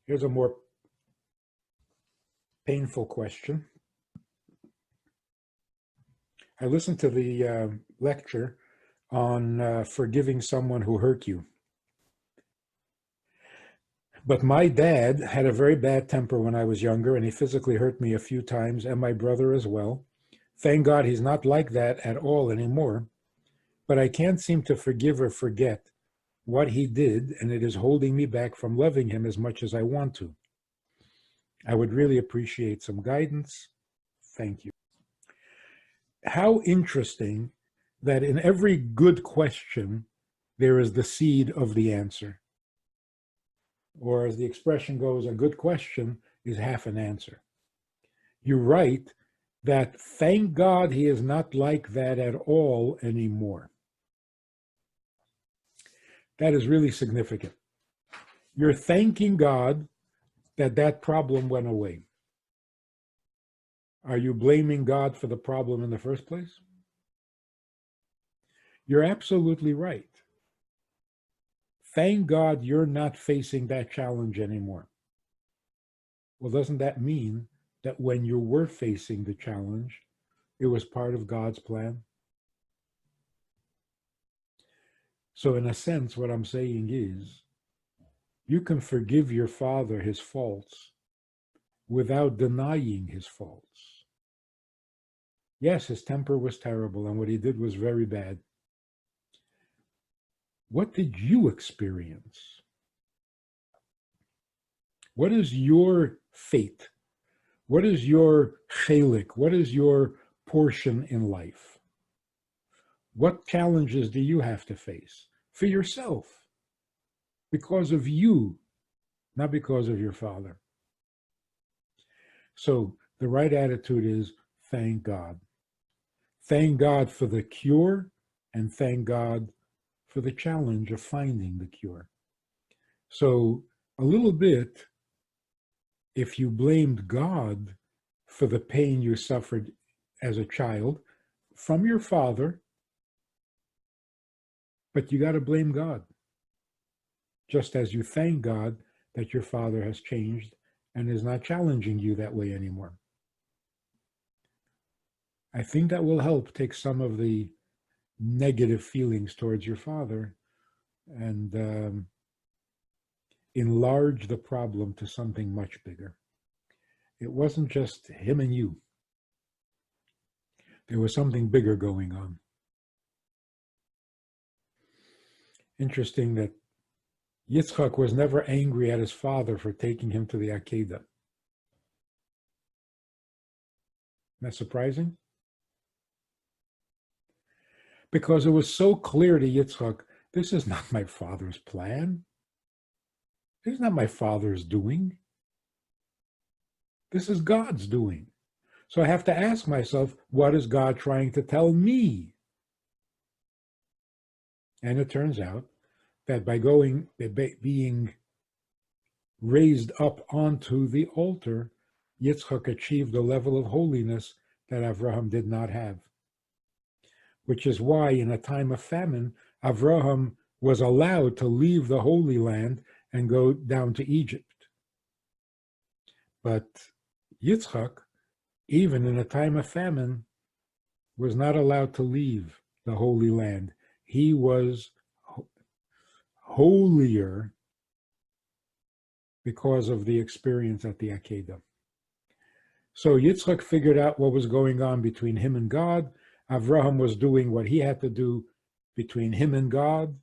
Here's a more painful question. I listened to the lecture on forgiving someone who hurt you. But my dad had a very bad temper when I was younger, and he physically hurt me a few times, and my brother as well. Thank God he's not like that at all anymore. But I can't seem to forgive or forget what he did, and it is holding me back from loving him as much as I want to. I would really appreciate some guidance. Thank you. How interesting that in every good question, there is the seed of the answer. Or as the expression goes, a good question is half an answer. You write that thank God he is not like that at all anymore. That is really significant. You're thanking God that that problem went away. Are you blaming God for the problem in the first place? You're absolutely right. Thank God you're not facing that challenge anymore. Well, doesn't that mean that when you were facing the challenge, it was part of God's plan? So in a sense, what I'm saying is, you can forgive your father his faults without denying his faults. Yes, his temper was terrible, and what he did was very bad. What did you experience? What is your fate? What is your chelik? What is your portion in life? What challenges do you have to face for yourself? Because of you, not because of your father. So the right attitude is thank God. Thank God for the cure, and thank God for the challenge of finding the cure. So a little bit, if you blamed God for the pain you suffered as a child from your father, but you got to blame God, just as you thank God that your father has changed and is not challenging you that way anymore. I think that will help take some of the negative feelings towards your father and enlarge the problem to something much bigger. It wasn't just him and you. There was something bigger going on. Interesting that Yitzchak was never angry at his father for taking him to the Akedah. Isn't that surprising? Because it was so clear to Yitzchak, this is not my father's plan. This is not my father's doing. This is God's doing. So I have to ask myself, what is God trying to tell me? And it turns out that by being raised up onto the altar, Yitzchak achieved a level of holiness that Avraham did not have. Which is why in a time of famine, Avraham was allowed to leave the Holy Land and go down to Egypt. But Yitzchak, even in a time of famine, was not allowed to leave the Holy Land. He was holier because of the experience at the Akedah. So Yitzchak figured out what was going on between him and God. Avraham was doing what he had to do between him and God,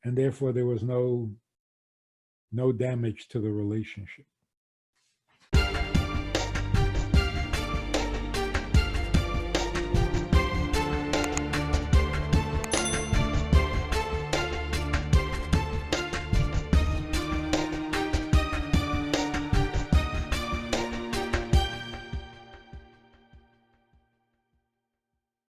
and therefore there was no damage to the relationship.